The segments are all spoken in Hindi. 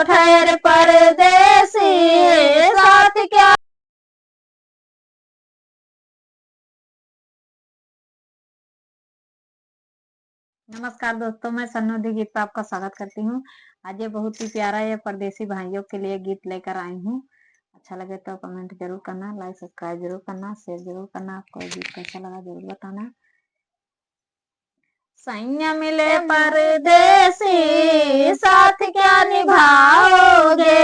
तो ठहर परदेसी साथ क्या। नमस्कार दोस्तों, मैं सन्नोदी गीत पर आपका स्वागत करती हूँ। आज ये बहुत ही प्यारा ये परदेसी भाइयों के लिए गीत लेकर आई हूँ। अच्छा लगे तो कमेंट जरूर करना, लाइक सब्सक्राइब जरूर करना, शेयर जरूर करना। आपको ये गीत कैसा लगा जरूर बताना। सैया मिले परदेसी साथ क्या निभाओगे,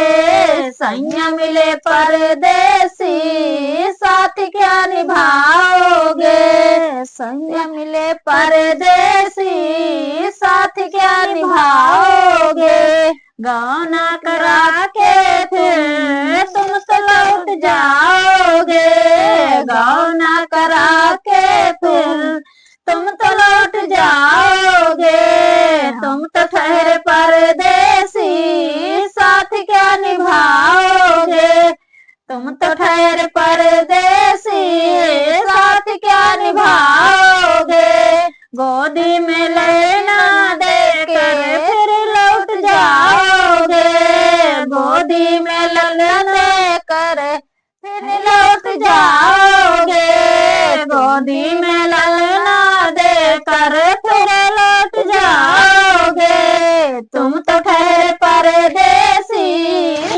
सैया मिले परदेसी साथ क्या निभाओगे, सैया मिले परदेसी साथ क्या निभाओगे। गाना करा के फिर तुम तो लौट जाओगे, गाना करा के फिर तुम तो लौट जाओगे। तुम तो ठहरे परदेसी साथ क्या निभाओगे, तुम तो ठहरे परदेसी साथ क्या निभाओगे। गोदी में लेना देकर फिर लौट जाओगे, गोदी में लेना देकर फिर लौट जाओगे, गोदी में ललना देकर फिर लौट जाओगे। तुम तो ठहरे परदेसी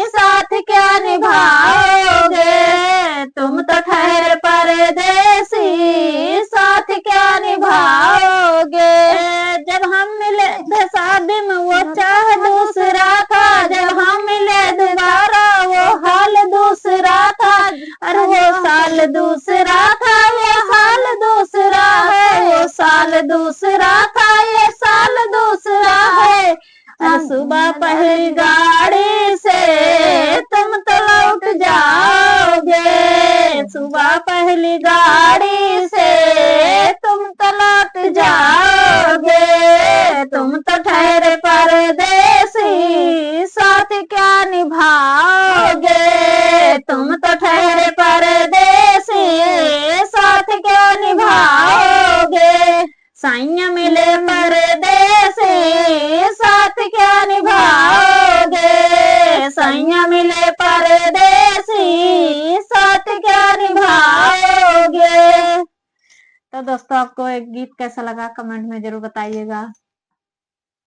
साथ क्या निभाओगे, तुम तो ठहरे परदेसी साथ क्या निभाओगे। जब हम मिले थे शादी में वो चाह दूसरा था, जब हम मिले दोबारा वो हाल दूसरा था। अरे वो साल दूसरा था, वो साल दूसरा है, वो साल दूसरा था, ये साल दूसरा है। सुबह पहली गाड़ी से तुम तो लौट जाओगे, सुबह पहली गाड़ी से तुम तो लौट जाओगे। तुम तो ठहरे परदेसी साथ क्या निभाओगे, तुम तो ठहरे परदेसी साथ क्या निभाओगे। सैया मिले परदेसी साथ क्या निभाओगे, सैया मिले परदेसी साथ क्या निभाओगे। तो दोस्तों, आपको एक गीत कैसा लगा कमेंट में जरूर बताइएगा।